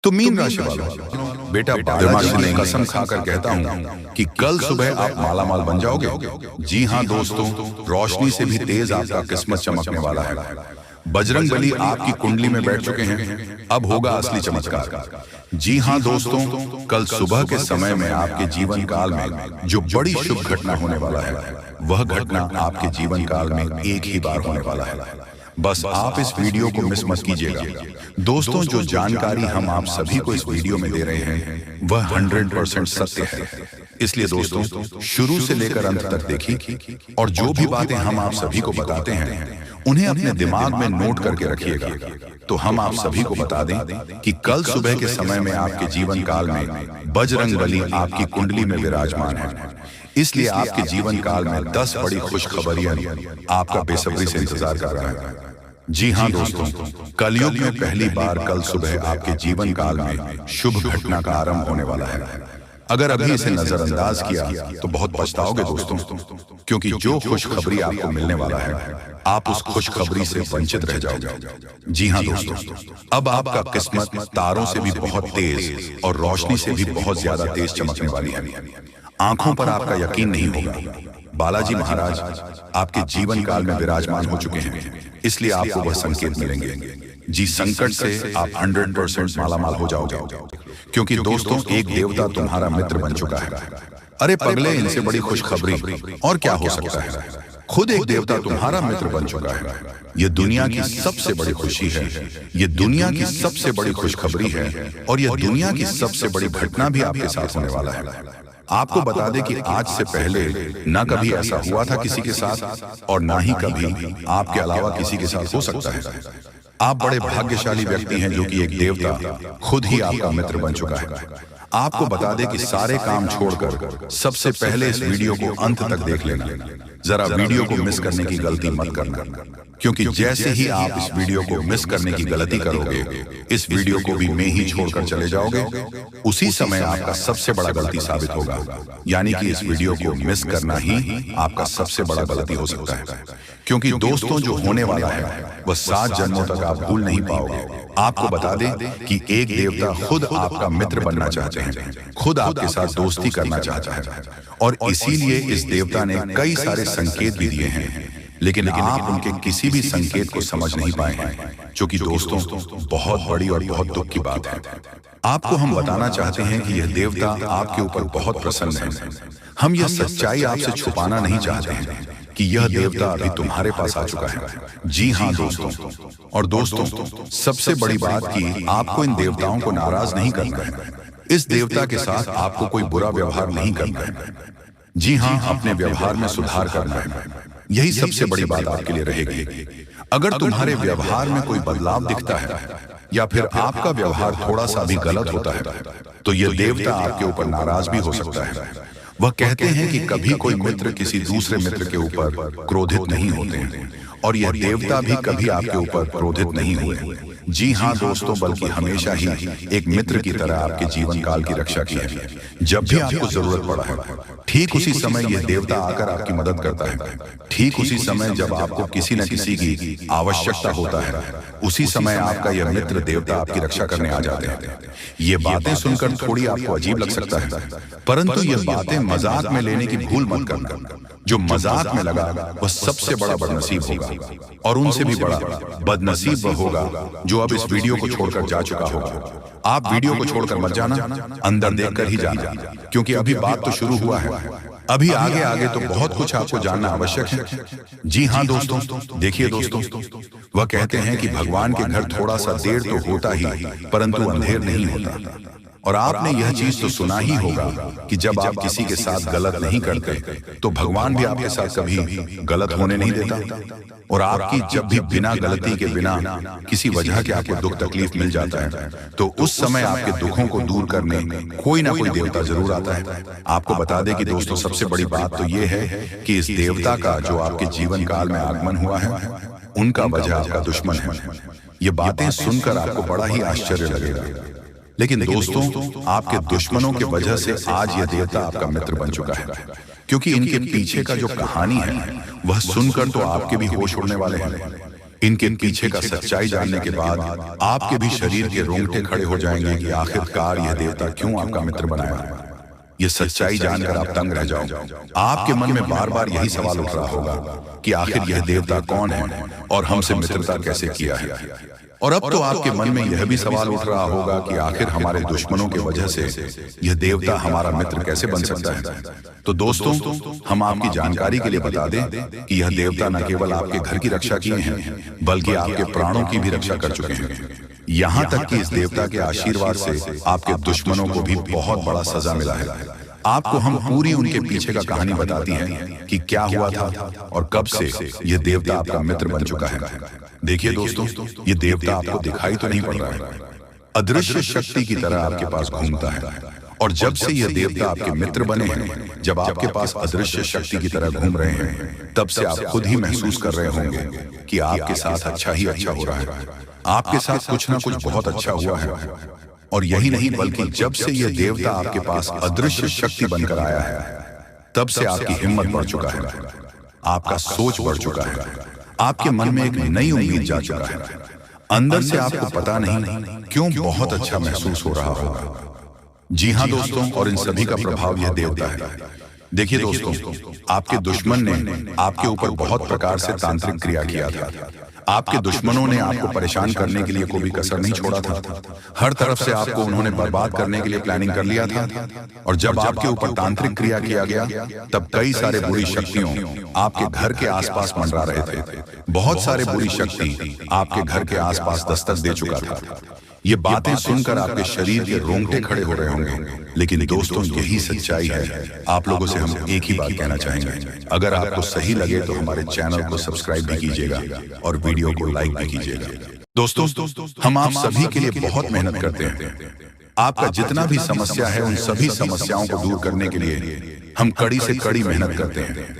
तो मीन राशि वालों, बेटा बालाजी ने कसम खाकर कहता हूं कि कल सुबह आप मालामाल बन जाओगे। जी हां दोस्तों, रोशनी से भी तेज आपका किस्मत चमकने वाला है। बजरंग बली आपकी कुंडली में बैठ चुके हैं, अब होगा असली चमत्कार। जी हां दोस्तों, कल सुबह के समय में आपके जीवन काल में जो बड़ी शुभ घटना होने वाला है, वह घटना आपके जीवन काल में एक ही बार होने वाला है। बस आप इस वीडियो को मिस मत कीजिएगा। दोस्तों, जो जानकारी हम आप सभी को इस वीडियो में दे रहे हैं वह 100% सत्य है। इसलिए दोस्तों, शुरू से लेकर अंत तक देखिए और जो भी बातें हम आप सभी को बताते हैं उन्हें अपने दिमाग में नोट करके रखिएगा। तो हम आप सभी को बता दें कि कल सुबह के समय में आपके जीवन काल में बजरंग बली आपकी कुंडली में विराजमान है। इसलिए आपके जीवन काल में 10 बड़ी खुशखबरियां आपका बेसब्री से इंतजार कर रहा है। जी हां दोस्तों, कलयुग में पहली बार कल सुबह आपके जीवन काल में शुभ घटना का आरंभ होने वाला है। अगर अभी इसे नजरअंदाज किया तो बहुत पछताओगे दोस्तों, क्योंकि जो खुशखबरी आपको मिलने वाला है आप उस खुशखबरी से वंचित रह जाओगे। जी हां दोस्तों, अब आपका किस्मत तारों से भी बहुत तेज और रोशनी से भी बहुत ज्यादा तेज चमकने वाली है। आंखों पर आपका यकीन नहीं होगा। बालाजी महाराज आपके जीवन काल में विराजमान हो चुके हैं, इसलिए आपको वह संकेत मिलेंगे। जी, संकट से आप 100% मालामाल हो जाओगे, क्योंकि दोस्तों एक देवता तुम्हारा मित्र बन चुका है। अरे पगले, इनसे बड़ी खुशखबरी और क्या हो सकता है। खुद एक देवता तुम्हारा मित्र बन चुका है। ये दुनिया की सबसे बड़ी खुशी है, ये दुनिया की सबसे बड़ी खुशखबरी है और ये दुनिया की सबसे बड़ी घटना भी आपके साथ होने वाला है। आपको बता दें कि आज से पहले ना कभी ऐसा हुआ था किसी के साथ और ना ही कभी आपके अलावा किसी के साथ हो सकता है। आप बड़े भाग्यशाली व्यक्ति हैं जो कि एक देवता खुद ही आपका मित्र बन चुका है। आपको बता दें कि सारे काम छोड़कर सबसे पहले इस वीडियो को अंत तक देख लेना। जरा वीडियो को मिस करने की गलती मत करना, क्योंकि जैसे ही आप इस वीडियो को मिस करने की गलती करोगे, इस वीडियो को भी मैं ही छोड़कर चले जाओगे, उसी समय आपका सबसे बड़ा गलती साबित होगा। यानी कि इस वीडियो को मिस करना ही आपका सबसे बड़ा गलती हो सकता है, क्योंकि दोस्तों जो होने वाला है वह 7 जन्मों तक आप भूल नहीं पाओगे। आपको बता दें कि एक देवता खुद आपका मित्र बनना चाहते हैं, खुद आपके साथ दोस्ती करना चाहता है और इसीलिए इस देवता ने कई सारे संकेत भी दिए हैं, लेकिन आप उनके किसी भी संकेत को समझ नहीं पाए हैं, जो कि दोस्तों बहुत बड़ी और बहुत दुख की बात है। आपको हम बताना चाहते हैं कि यह देवता आपके ऊपर बहुत प्रसन्न है। हम यह सच्चाई आपसे छुपाना नहीं चाहते हैं कि यह देवता अभी तुम्हारे पास आ चुका है। जी हां दोस्तों, और दोस्तों सबसे बड़ी बात कि आपको इन देवताओं को नाराज नहीं करना है। इस देवता के साथ आपको कोई बुरा व्यवहार नहीं करना है। जी हां, अपने व्यवहार में सुधार करना है। यही सबसे बड़ी बात आपके लिए रहेगी। अगर तुम्हारे व्यवहार में कोई बदलाव दिखता है या फिर आपका व्यवहार थोड़ा सा भी गलत होता है तो यह देवता आपके ऊपर नाराज भी हो सकता है। वह कहते हैं कि कभी कोई मित्र किसी दूसरे मित्र के ऊपर क्रोधित नहीं होते हैं और यह देवता भी कभी आपके ऊपर क्रोधित नहीं हुए। जी हां दोस्तों, बल्कि हमेशा ही एक मित्र की तरह आपके जीवन काल की रक्षा की है। जब भी आपको जरूरत पड़ा है, ठीक उसी समय यह देवता आकर आपकी मदद करता है। ठीक उसी समय जब आपको किसी न किसी की आवश्यकता होता है, उसी समय आपका यह मित्र देवता आपकी रक्षा करने आ जाते हैं। ये बातें सुनकर थोड़ी आपको अजीब लग सकता है, परंतु ये बातें मजाक में लेने की भूल मत करना। जो मजाक में लगा वह सबसे बड़ा बदनसीब होगा, और उनसे भी बड़ा बदनसीब वह होगा जो अब इस वीडियो को छोड़कर जा चुका होगा। आप वीडियो को छोड़कर मत जाना, अंदर देखकर ही जाना, क्योंकि अभी बात तो शुरू हुआ है। अभी आगे आगे तो बहुत कुछ आपको जानना आवश्यक है। जी हां दोस्तों, देखिए दोस्तों, वह कहते हैं कि भगवान के घर थोड़ा सा देर तो होता ही, परंतु अंधेर नहीं होता। और आपने यह चीज तो सुना ही होगा कि जब आप किसी के साथ गलत नहीं करते तो भगवान भी आपके साथ कभी गलत होने नहीं देता। और आपकी जब भी बिना गलती के, बिना किसी वजह के आपको दुख तकलीफ मिल जाता है तो उस समय आपके दुखों को दूर करने कोई ना कोई देवता जरूर आता है। आपको बता दें कि दोस्तों सबसे बड़ी बात तो यह है कि इस देवता का जो आपके जीवन काल में आगमन हुआ है, उनका वजह आपका दुश्मन है। ये बातें सुनकर आपको बड़ा ही आश्चर्य लगेगा, लेकिन दोस्तों आपके दुश्मनों के वजह से आज यह देवता आपका मित्र बन चुका है, क्योंकि इनके पीछे का जो कहानी है वह सुनकर तो आपके भी होश उड़ने वाले हैं। इनके पीछे का सच्चाई जानने के बाद आपके भी शरीर के रोंगटे खड़े हो जाएंगे कि आखिरकार यह देवता क्यों आपका मित्र बनाया। ये सच्चाई जानकर आप तंग रह जाओ। आपके मन में बार बार यही सवाल उठ रहा होगा कि आखिर यह देवता कौन है और हमसे मित्रता कैसे किया है। और अब तो आपके मन में यह भी सवाल उठ रहा होगा कि आखिर हमारे दुश्मनों की वजह से यह देवता हमारा मित्र कैसे बन सकता है। तो दोस्तों, हम आपकी जानकारी के लिए बता दें कि यह देवता न केवल आपके घर की रक्षा किए हैं बल्कि आपके प्राणों की भी रक्षा कर चुके हैं। यहाँ तक कि इस देवता के आशीर्वाद से आपके दुश्मनों को भी बहुत बड़ा सजा मिला है। आपको हम पूरी उनके पीछे का कहानी बताती हैं कि क्या हुआ था और कब से यह देवता आपका मित्र बन चुका है। देखिए दोस्तों, ये देवता आपको दिखाई तो नहीं पड़ रहा है, अदृश्य शक्ति की तरह आपके पास घूमता है। और जब से यह देवता आपके मित्र बने हैं, जब आपके पास अदृश्य शक्ति की तरह घूम रहे हैं, तब से आप खुद ही महसूस कर रहे होंगे कि आपके साथ अच्छा ही अच्छा हो रहा है। आपके साथ कुछ ना कुछ बहुत अच्छा हुआ है। और यही नहीं बल्कि जब से यह देवता आपके पास अदृश्य शक्ति बनकर आया है, तब से आपकी हिम्मत बढ़ चुका है, आपका सोच बढ़ चुका है, आपके मन में एक नई उम्मीद जा चुका है। अंदर से आपको पता नहीं क्यों बहुत अच्छा महसूस हो रहा होगा। जी हाँ दोस्तों, और इन सभी का प्रभाव यह देवता है। देखिए दोस्तों, आपके दुश्मन ने आपके ऊपर बहुत प्रकार से तांत्रिक क्रिया किया था। आपके दुश्मनों ने आपको परेशान करने के लिए कोई भी कसर नहीं छोड़ा था। हर तरफ से आपको उन्होंने बर्बाद करने के लिए प्लानिंग कर लिया था। और जब आपके ऊपर तांत्रिक क्रिया किया गया, तब कई सारे बुरी शक्तियों आपके घर के आसपास मंडरा रहे थे। बहुत सारे बुरी शक्ति आपके घर के आसपास दस्तक दे चुका था। ये बातें सुनकर आपके शरीर के रोंगटे खड़े हो रहे होंगे। लेकिन दोस्तों, यही सच्चाई है। आप लोगों से हम एक ही बात कहना चाहेंगे, अगर आपको सही लगे तो हमारे चैनल को सब्सक्राइब भी कीजिएगा और वीडियो को लाइक भी कीजिएगा। दोस्तों, हम आप सभी के लिए बहुत मेहनत करते हैं। आपका जितना भी समस्या है, उन सभी समस्याओं को दूर करने के लिए हम कड़ी से कड़ी मेहनत करते हैं।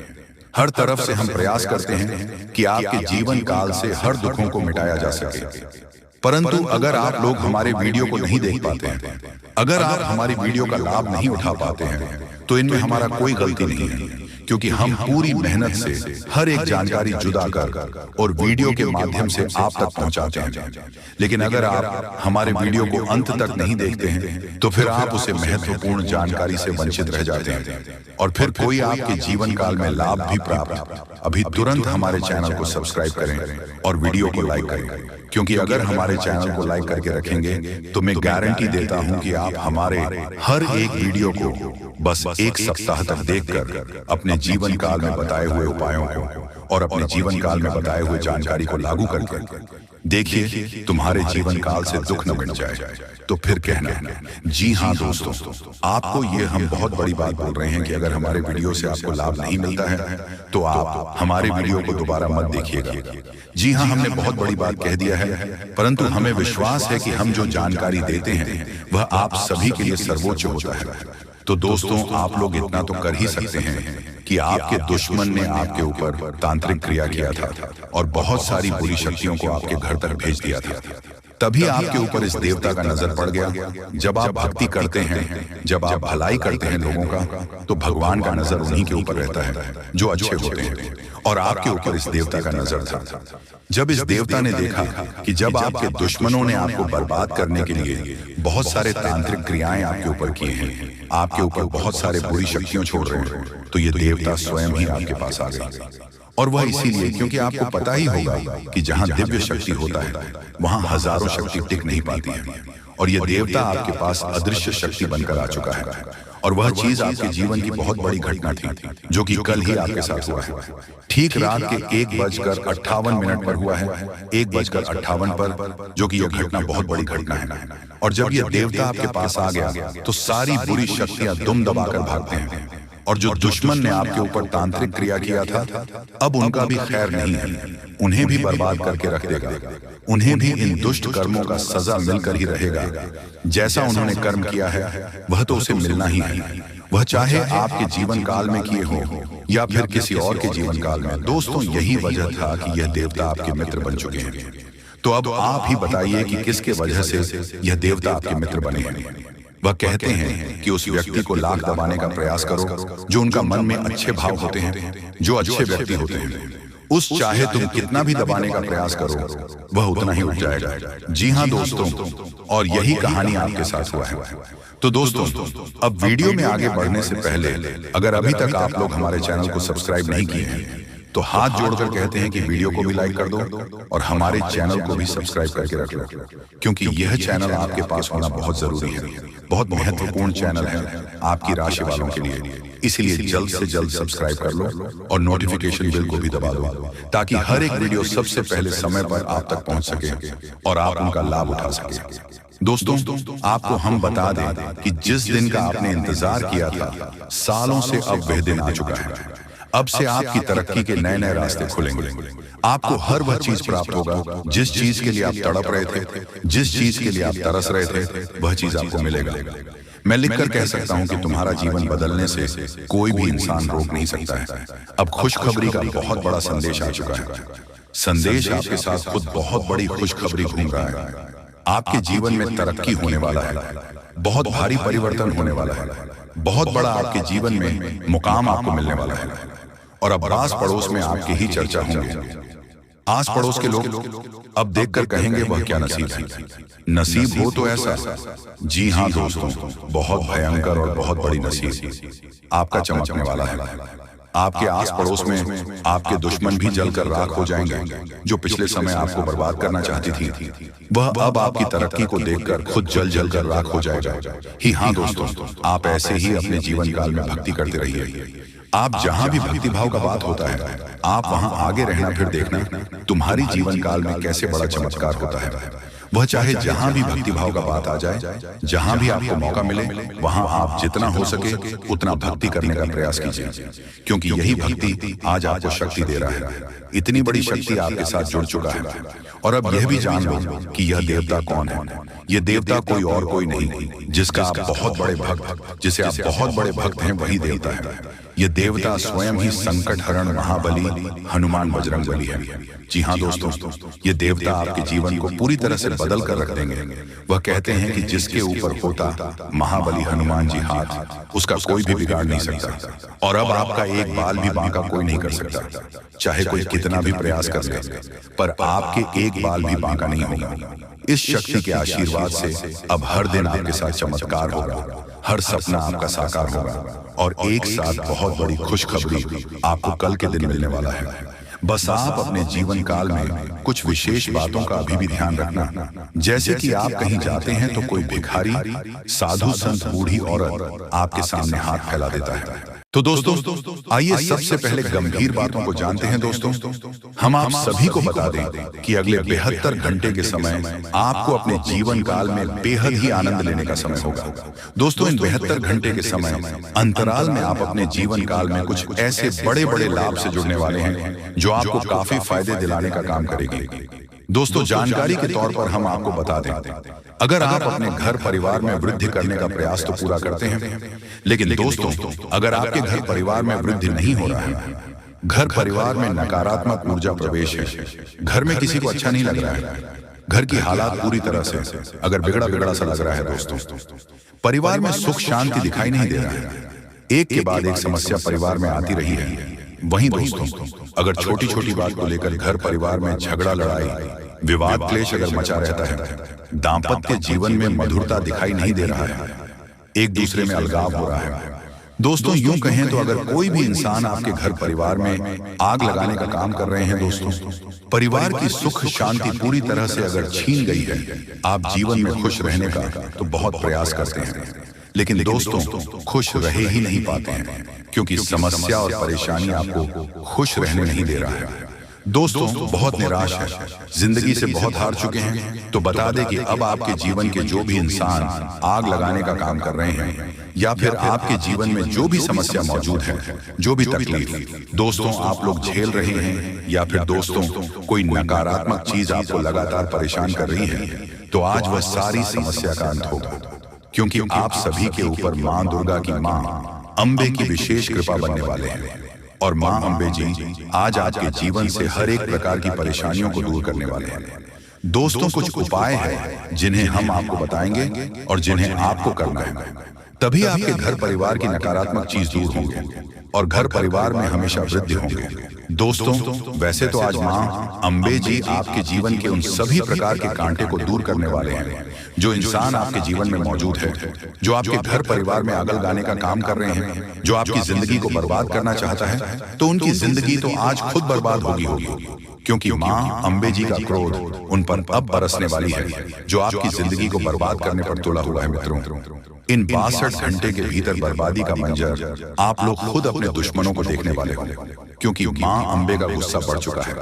हर तरफ से हम प्रयास करते हैं कि आपके जीवन काल से हर दुखों को मिटाया जा सके। परंतु अगर आप लोग हमारे वीडियो को नहीं देख पाते हैं, अगर आप हमारी वीडियो का लाभ नहीं उठा पाते हैं, तो इनमें हमारा कोई गलती नहीं है, क्योंकि हम पूरी मेहनत से हर एक जानकारी जुदा कर और वीडियो के माध्यम से आप तक पहुंचाते हैं। लेकिन अगर आप हमारे वीडियो को अंत तक नहीं देखते हैं, तो फिर आप उसे महत्वपूर्ण जानकारी से वंचित रह जाते हैं और फिर कोई आपके जीवन काल में लाभ भी प्राप्त। अभी तुरंत हमारे चैनल को सब्सक्राइब करें और वीडियो को लाइक करें, क्योंकि अगर हमारे चैनल को लाइक करके रखेंगे तो मैं गारंटी देता हूं कि आप हमारे हर एक वीडियो को बस एक सप्ताह तक देखकर अपने जीवन काल में बताए हुए उपायों को और अपने जीवन काल में बताए हुए जानकारी को लागू करके देखिए, तुम्हारे जीवन काल से दुख न मिट जाए। तो फिर कहना, जी हाँ दोस्तों, आपको ये हम बहुत बड़ी बात बोल रहे हैं कि अगर हमारे वीडियो से आपको लाभ नहीं मिलता है, तो आप हमारे वीडियो को दोबारा मत देखिएगा। जी हाँ, हमने बहुत बड़ी बात कह दिया है, परंतु हमें विश्वास है कि हम जो जानकारी देते हैं वह आप सभी के लिए सर्वोच्च होता है। तो दोस्तों, आप लोग इतना तो कर ही सकते हैं कि आपके दुश्मन ने आपके ऊपर तांत्रिक क्रिया किया था और बहुत सारी बुरी शक्तियों को आपके घर तक भेज दिया था। तभी आपके ऊपर इस देवता का नजर पड़ गया। जब आप भक्ति करते हैं, जब आप भलाई करते हैं लोगों का, तो भगवान का नजर उन्हीं के ऊपर रहता है जो अच्छे होते हैं। और आपके ऊपर इस देवता का नजर था। जब इस देवता ने देखा कि जब आपके दुश्मनों ने आपको बर्बाद करने के लिए बहुत सारे तांत्रिक क्रियाएं आपके ऊपर किए हैं, आपके ऊपर बहुत सारे बुरी शक्तियां छोड़ रहे हैं, तो ये देवता स्वयं ही आपके पास आ गया। और वह इसीलिए क्योंकि आपको पता ही होगा कि जहां दिव्य शक्ति होता है, वहां हजारों शक्ति टिक नहीं पाती है। और यह देवता आपके पास अदृश्य शक्ति बनकर आ चुका है। और वह चीज आपके जीवन की बहुत बड़ी घटना थी, जो कि कल ही आपके साथ हुआ है। ठीक रात के 1:58 पर हुआ है, 1:58 पर, जो कि यह घटना बहुत बड़ी घटना है। और जब यह देवता आपके पास आ गया, तो सारी बुरी शक्तियां दुम दबाकर भागते हैं। और जो दुश्मन ने आपके ऊपर तांत्रिक क्रिया किया था, अब उनका भी खैर नहीं है, उन्हें भी बर्बाद करके रख देगा। उन्हें भी इन दुष्ट कर्मों का सजा मिलकर ही रहेगा। जैसा उन्होंने कर्म किया है वह तो उसे मिलना ही है, वह चाहे आपके जीवन काल में किए हो या फिर किसी और के जीवन काल में। दोस्तों, यही वजह था कि यह देवता आपके मित्र बन चुके हैं। तो अब आप ही बताइए कि किसके वजह से यह देवता आपके मित्र बने हैं। वह कहते हैं कि उस व्यक्ति को लाख दबाने का प्रयास करो जो उनका मन में अच्छे भाव होते हैं, जो अच्छे व्यक्ति होते हैं। उस चाहे तुम कितना भी दबाने का प्रयास करो वह उतना ही उठ जाएगा। जी हाँ दोस्तों, और यही कहानी आपके साथ हुआ है। तो दोस्तों, अब वीडियो में आगे बढ़ने से पहले अगर अभी तक आप लोग हमारे चैनल को सब्सक्राइब नहीं किए हैं तो हाथ जोड़कर कहते हैं कि वीडियो को भी लाइक कर दो और हमारे चैनल को भी सब्सक्राइब करके रख लो, क्योंकि यह चैनल आपके पास होना बहुत जरूरी है, बहुत महत्वपूर्ण चैनल है आपकी राशि वालों के लिए। इसलिए जल्द से जल्द सब्सक्राइब कर लो और नोटिफिकेशन बेल को भी दबा दो, ताकि हर एक वीडियो सबसे पहले समय पर आप तक पहुंच सके और आप उनका लाभ उठा सके। दोस्तों, आपको हम बता दें कि जिस दिन का आपने इंतजार किया था, सालों से अब वह दिन आ चुका है। अब से आपकी तरक्की के नए नए रास्ते खुलेंगे। आपको हर वह चीज प्राप्त होगा जिस चीज के लिए आप तड़प रहे थे, जिस चीज के लिए आप तरस रहे थे, वह चीज आपको मिलेगा। मैं लिखकर कह सकता हूं कि तुम्हारा जीवन बदलने से कोई भी इंसान रोक नहीं सकता है। अब खुशखबरी का बहुत बड़ा संदेश आ चुका है। संदेश आपके साथ खुद बहुत बड़ी खुशखबरी घूम रहा है। आपके जीवन में तरक्की होने वाला है, बहुत भारी परिवर्तन होने वाला है, बहुत बड़ा आपके जीवन में मुकाम आपको मिलने वाला है। और अब आस पड़ोस में आपकी ही चर्चा होंगे। आस पड़ोस के लोग अब देखकर कहेंगे वह क्या नसीब है। नसीब हो तो ऐसा, जी हाँ दोस्तों, बहुत भयंकर और बहुत बड़ी नसीब आपका चमकने वाला है। आपके आस पड़ोस में आपके दुश्मन भी जलकर राख हो जाएंगे। जो पिछले समय आपको बर्बाद करना चाहती थी, वह अब आपकी तरक्की को देखकर खुद जल जल कर राख हो जाएगा। ही हाँ दोस्तों, आप ऐसे ही अपने जीवन काल में भक्ति करते रहिए। आप जहां भी भक्ति भाव का बात होता है, आप वहां आगे रहना, फिर देखना तुम्हारी जीवन काल में कैसे बड़ा चमत्कार होता है। वह चाहे जहां भी भक्ति भाव का बात आ जाए, जहां भी आपको मौका मिले, वहां आप जितना हो सके उतना भक्ति करने का प्रयास कीजिए, क्योंकि यही भक्ति आज आपको शक्ति दे रहा है। इतनी बड़ी शक्ति आपके साथ जुड़ चुका है। और अब यह भी जान लो कि यह देवता कौन है। यह देवता कोई और कोई नहीं, जिसका आप बहुत बड़े भक्त, जिसे आप बहुत बड़े भक्त हैं, वही देवता है। ये देवता स्वयं ही संकट हरण महाबली हनुमान बजरंगबली है। जी हाँ दोस्तों, ये देवता आपके जीवन को पूरी तरह से बदल कर रख देंगे। वह कहते हैं कि जिसके ऊपर होता महाबली हनुमान जी हाथ, उसका कोई भी बिगाड़ नहीं सकता। और अब आपका एक बाल भी बांका कोई नहीं कर सकता, चाहे कोई कितना भी प्रयास कर ले, पर आपके एक बाल भी बांका नहीं होगा। इस शक्ति के आशीर्वाद से अब हर दिन आपके साथ चमत्कार होगा, हर सपना आपका साकार होगा और एक साथ बहुत बड़ी खुशखबरी आपको कल के दिन मिलने वाला है। बस आप अपने जीवन काल में कुछ विशेष बातों का अभी भी ध्यान रखना, जैसे कि आप कहीं जाते हैं तो कोई भिखारी, साधु संत, बूढ़ी औरत आपके सामने हाथ फैला देता है। तो दोस्तों, आइए सबसे पहले गंभीर बातों को जानते हैं। दोस्तों, हम आप सभी को बता दें कि अगले 72 घंटे के समय आपको अपने जीवन काल में बेहद ही आनंद लेने का समय होगा। दोस्तों, इन 72 घंटे के समय अंतराल में आप अपने जीवन काल में कुछ ऐसे बड़े बड़े लाभ से जुड़ने वाले हैं जो आपको काफी फायदे दिलाने का काम करेगी। दोस्तों, जानकारी के तौर पर हम आपको बता दें, अगर आप अपने घर परिवार में वृद्धि करने का प्रयास तो पूरा करते हैं, लेकिन दोस्तों, अगर आपके घर परिवार में वृद्धि नहीं हो रहा है, घर परिवार में नकारात्मक ऊर्जा प्रवेश है, घर में किसी को अच्छा नहीं लग रहा है, घर की हालात पूरी तरह से अगर बिगड़ा बिगड़ा सा लग रहा है, दोस्तों, परिवार में सुख शांति दिखाई नहीं दे रहा है, एक के बाद एक समस्या परिवार में आती रही है। वहीं दोस्तों, अगर छोटी छोटी बात को लेकर घर परिवार में झगड़ा, लड़ाई, विवाद, क्लेश अगर मचा रहता है, दांपत्य जीवन में मधुरता दिखाई नहीं दे रहा है, एक दूसरे में अलगाव हो रहा है, दोस्तों, यूं कहें तो अगर कोई भी इंसान आपके घर परिवार में आग लगाने का काम कर रहे हैं, दोस्तों, परिवार की सुख शांति पूरी तरह से अगर छीन गई है, आप जीवन में खुश रहने का तो बहुत प्रयास करते हैं, लेकिन दोस्तों खुश रहे ही नहीं पाते हैं, क्योंकि समस्या और परेशानी आपको खुश रहने नहीं दे रहा है। दोस्तों, बहुत निराश है, जिंदगी से बहुत हार चुके हैं, तो बता दें कि अब आपके जीवन के जो भी इंसान आग लगाने का काम कर रहे हैं, या फिर आपके जीवन में जो भी समस्या मौजूद है, जो भी तकलीफ दोस्तों आप लोग झेल रहे हैं, या फिर दोस्तों कोई नकारात्मक चीज आपको लगातार परेशान कर रही है, तो आज वह सारी समस्या का अंत होगा, क्योंकि आप सभी के ऊपर मां दुर्गा की मां अंबे की विशेष कृपा बनने वाले हैं। और मां अंबे जी आज आपके जीवन से हर एक प्रकार की परेशानियों को दूर करने वाले हैं। दोस्तों, कुछ उपाय हैं जिन्हें हम आपको बताएंगे और जिन्हें आपको करना है, तभी आपके घर परिवार की नकारात्मक चीज दूर होंगे और घर परिवार में हमेशा वृद्धि होंगे। दोस्तों, वैसे तो आज माँ अम्बे जी आपके जीवन के उन सभी प्रकार के कांटे को दूर करने वाले हैं जो इंसान आपके जीवन में मौजूद है, जो आपके घर परिवार में आग लगाने का काम कर रहे हैं, जो आपकी जिंदगी को बर्बाद करना चाहता है, तो उनकी जिंदगी तो आज खुद बर्बाद होगी, क्योंकि माँ अम्बे जी का क्रोध उन पर अब बरसने वाली है, जो आपकी जिंदगी को बर्बाद करने पर तुला हुआ है। मित्रों, इन 62 घंटे के भीतर बर्बादी का मंजर आप लोग खुद अपने दुश्मनों को देखने वाले हो, क्योंकि माँ अम्बे का गुस्सा बढ़ चुका है।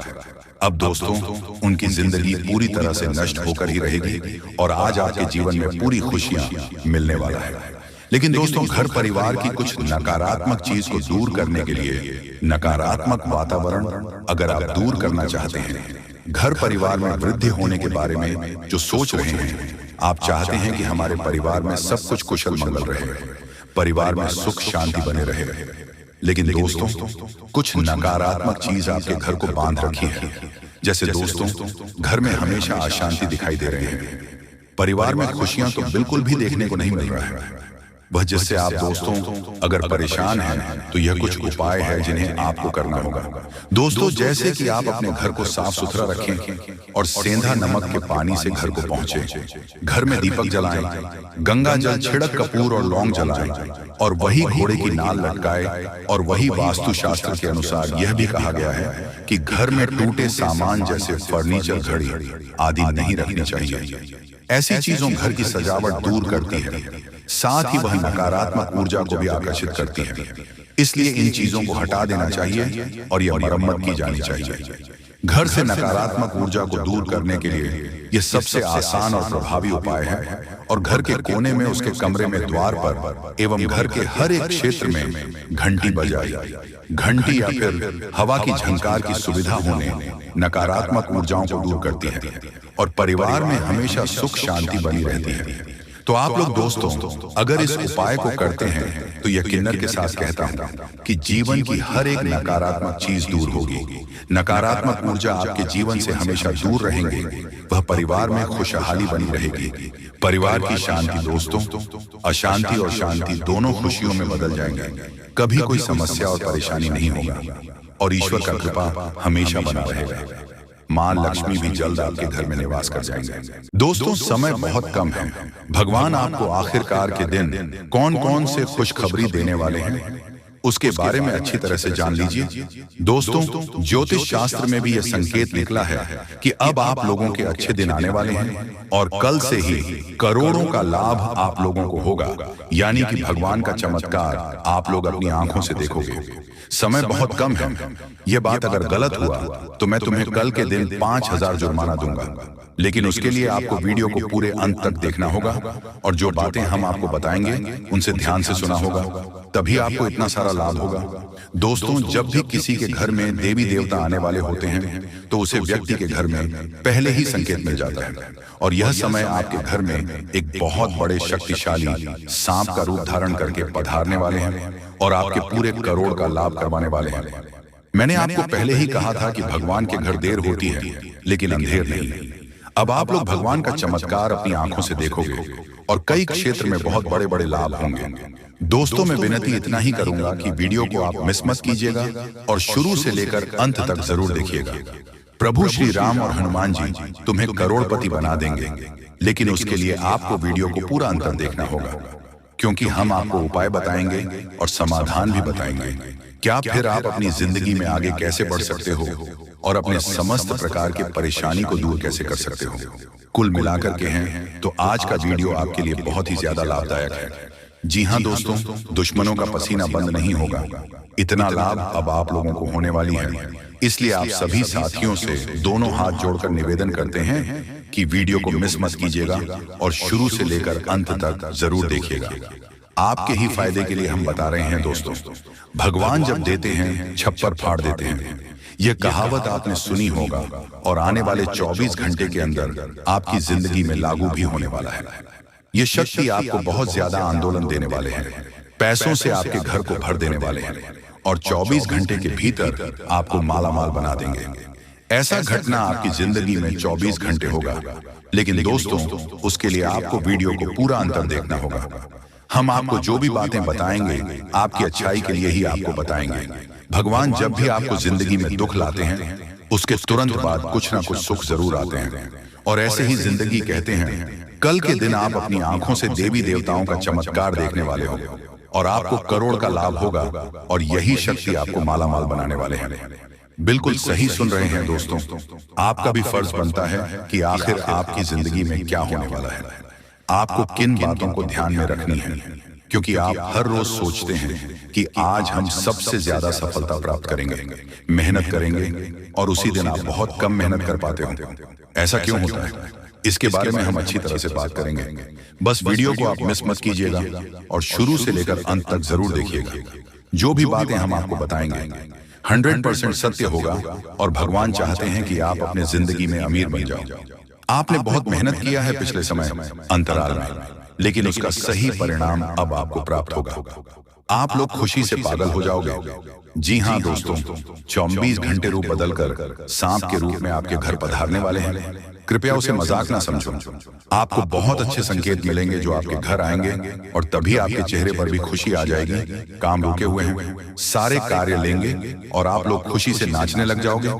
अब दोस्तों, उनकी जिंदगी पूरी तरह से नष्ट होकर ही रहेगी और आज आपके जीवन में पूरी खुशियां मिलने वाला है। लेकिन दोस्तों, घर परिवार की कुछ नकारात्मक चीज को दूर करने के लिए, नकारात्मक वातावरण अगर आप दूर करना चाहते हैं, घर परिवार में वृद्धि होने के बारे में जो सोच रहे हैं, आप चाहते हैं कि हमारे परिवार में सब कुछ कुशल मंगल रहे, परिवार में सुख शांति बने रहे, लेकिन दोस्तों कुछ नकारात्मक चीज आपके घर को बांध रखी है। जैसे दोस्तों, घर में हमेशा अशांति दिखाई दे रहे हैं, परिवार में खुशियां तो बिल्कुल भी देखने को नहीं मिल रहा है। वह जिससे आप दोस्तों अगर परेशान हैं तो यह कुछ उपाय है जिन्हें आपको करना होगा। दोस्तों, जैसे कि आप अपने घर को साफ सुथरा रखें और सेंधा नमक के पानी से घर को पहुंचे, घर में दीपक जलाएं, गंगा जल छिड़क कपूर और लौंग जलाएं और वही घोड़े की नाल लटकाए। और वही वास्तु शास्त्र के अनुसार यह भी कहा गया है कि घर में टूटे सामान जैसे फर्नीचर, घड़ी आदि नहीं रखनी चाहिए। ऐसी चीजों घर की सजावट दूर करती है, साथ ही वह नकारात्मक ऊर्जा को भी आकर्षित करती है। इसलिए इन चीजों को हटा देना चाहिए और यह मरम्मत की जानी चाहिए। घर से नकारात्मक ऊर्जा को दूर करने के लिए यह सबसे आसान और प्रभावी उपाय है। और घर के कोने में, उसके कमरे में, द्वार पर एवं घर के हर एक क्षेत्र में घंटी बजाई। घंटी या फिर हवा की झंकार की सुविधा होने नकारात्मक ऊर्जाओं को दूर करती है और परिवार में हमेशा सुख शांति बनी रहती है। तो आप लोग दोस्तों अगर इस उपाय को करते हैं तो यकीनन के साथ कहता हूं कि जीवन की हर एक नकारात्मक चीज दूर होगी, नकारात्मक ऊर्जा आपके जीवन से हमेशा दूर रहेंगे, वह परिवार में खुशहाली बनी रहेगी, परिवार की शांति दोस्तों अशांति और शांति दोनों खुशियों में बदल जाएंगे। कभी कोई समस्या और परेशानी नहीं होगा और ईश्वर का कृपा हमेशा बना रहेगा। मां लक्ष्मी भी जल्द आपके घर में निवास कर जाएंगे। दोस्तों, समय बहुत कम है। भगवान आपको आखिरकार के दिन कौन कौन से खुशखबरी देने वाले हैं उसके बारे में अच्छी तरह से जान लीजिए। दोस्तों, ज्योतिष शास्त्र में भी यह संकेत निकला है कि अब आप लोगों के अच्छे दिन आने वाले हैं और कल से ही करोड़ों का लाभ आप लोगों को होगा, यानी कि भगवान का चमत्कार आप लोग अपनी आंखों से देखोगे। समय बहुत कम है। यह बात अगर गलत हुआ तो मैं तुम्हें कल के दिन 5000 जुर्माना दूंगा, लेकिन उसके लिए आपको वीडियो को पूरे अंत तक देखना होगा और जो बातें हम आपको बताएंगे उनसे ध्यान से सुना होगा, तभी आपको इतना सारा लाभ होगा। दोस्तों, जब भी किसी के घर में देवी देवता आने वाले होते हैं तो उसे व्यक्ति के घर में पहले ही संकेत मिल जाता है और यह समय आपके घर में एक बहुत बड़े शक्तिशाली सांप का रूप धारण करके पधारने वाले हैं और आपके पूरे करोड़ का लाभ करवाने वाले हैं। मैंने आपको पहले ही कहा था कि भगवान के घर देर होती है लेकिन अंधेर नहीं। अब आप लोग भगवान का चमत्कार अपनी आंखों से देखोगे और कई क्षेत्र में बहुत बड़े बड़े लाभ होंगे। दोस्तों, मैं विनती इतना ही करूंगा कि वीडियो को आप मिस मत कीजिएगा और शुरू से लेकर अंत तक जरूर देखिएगा। प्रभु श्री राम और हनुमान जी तुम्हें करोड़पति बना देंगे, लेकिन उसके लिए आपको वीडियो को पूरा अंत तक देखना होगा, क्योंकि हम आपको उपाय बताएंगे और समाधान भी बताएंगे। क्या फिर आप अपनी जिंदगी में आगे कैसे बढ़ सकते हो और अपने समस्त प्रकार की परेशानी को दूर कैसे कर सकते हो। कुल मिलाकर के हैं तो आज का वीडियो आपके लिए बहुत ही ज्यादा लाभदायक है। जी हाँ दोस्तों, दुश्मनों का पसीना बंद नहीं होगा। इतना लाभ अब आप लोगों को होने वाली है। इसलिए आप सभी साथियों से दोनों हाथ जोड़कर निवेदन करते हैं कि वीडियो को मिस मत कीजिएगा और शुरू से लेकर अंत तक जरूर देखिएगा। आपके ही फायदे के लिए हम बता रहे हैं दोस्तों, भगवान जब देते हैं छप्पर फाड़ देते हैं। यह कहावत आपने सुनी होगा और आने वाले 24 घंटे के अंदर आपकी जिंदगी में लागू भी होने वाला है। ये शक्ति आपको बहुत ज्यादा आंदोलन देने वाले हैं, पैसों से आपके घर को भर देने वाले हैं और 24 घंटे के भीतर आपको मालामाल बना देंगे। ऐसा घटना आपकी जिंदगी में 24 घंटे होगा, लेकिन दोस्तों उसके लिए आपको वीडियो को पूरा अंतर देखना होगा। हम आपको जो भी बातें बताएंगे आपकी अच्छाई के लिए ही आपको बताएंगे। भगवान जब भी आपको जिंदगी में दुख लाते हैं, उसके तुरंत बाद कुछ ना कुछ सुख जरूर आते हैं। और ऐसे ही जिंदगी कहते हैं, कल के दिन आप अपनी आंखों से देवी देवताओं का चमत्कार देखने वाले हो और आपको करोड़ का लाभ होगा, और यही शक्ति आपको मालामाल बनाने वाले हैं। बिल्कुल सही सुन रहे हैं दोस्तों। आपका भी फर्ज बनता है कि आखिर आपकी जिंदगी में क्या होने वाला है, आपको किन बातों को ध्यान में रखनी है, क्योंकि आप हर रोज सोचते हैं कि आज हम सबसे ज्यादा सफलता प्राप्त करेंगे, मेहनत करेंगे, और उसी दिन आप बहुत कम मेहनत कर पाते हो। ऐसा क्यों होता है, इसके बारे में हम अच्छी तरह से बात करेंगे। बस वीडियो को आप मिस मत कीजिएगा और शुरू से लेकर अंत तक जरूर देखिएगा। जो भी बातें हम आपको बताएंगे 100% सत्य होगा, और भगवान चाहते हैं कि आप अपने जिंदगी में अमीर बन जाओ। आपने बहुत मेहनत किया है पिछले समय अंतराल में, लेकिन उसका सही परिणाम अब आपको प्राप्त होगा। आप लोग खुशी से पागल हो जाओगे। जी हाँ दोस्तों, 24 घंटे रूप बदलकर सांप के रूप में आपके घर पधारने वाले हैं। कृपया उसे मजाक ना समझो। आपको बहुत अच्छे संकेत मिलेंगे जो आपके घर आएंगे, और तभी आपके चेहरे पर भी खुशी आ जाएगी। काम रुके हुए हैं, सारे कार्य लेंगे और आप लोग खुशी से नाचने लग जाओगे।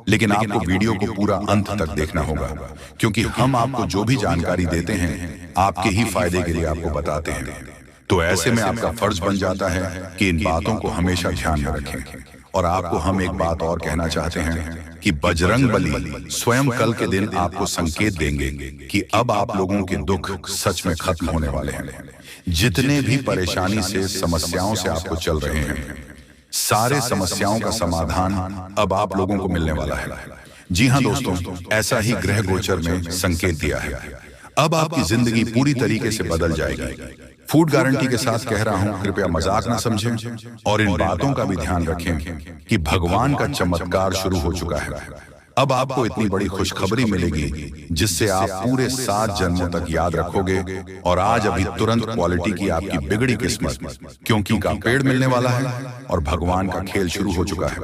लेकिन आपको वीडियो को पूरा अंत तक देखना होगा, क्योंकि हम आपको जो भी जानकारी देते हैं आपके ही फायदे के लिए आपको बताते हैं। तो ऐसे में आपका फर्ज बन जाता है कि इन बातों को हमेशा ध्यान में रखें। और आपको हम एक बात और कहना चाहते हैं कि बजरंग बली स्वयं कल के दिन आपको संकेत देंगे कि अब आप लोगों के दुख सच में खत्म होने वाले हैं। जितने भी परेशानी से, समस्याओं से आपको चल रहे हैं, सारे समस्याओं का समाधान अब आप लोगों को मिलने वाला है। जी हाँ दोस्तों, ऐसा ही ग्रह गोचर में संकेत दिया है। अब आपकी जिंदगी पूरी तरीके से बदल जाएगी। फूड गारंटी के साथ कह रहा हूं, कृपया मजाक ना समझें, और इन बातों का भी ध्यान रखें कि भगवान का चमत्कार शुरू हो चुका है। अब आपको इतनी बड़ी खुशखबरी मिलेगी जिससे आप पूरे 7 जन्मों तक याद रखोगे। और आज अभी तुरंत क्वालिटी की आपकी बिगड़ी किस्मत, क्योंकि का पेड़ मिलने वाला है और भगवान का खेल शुरू हो चुका है।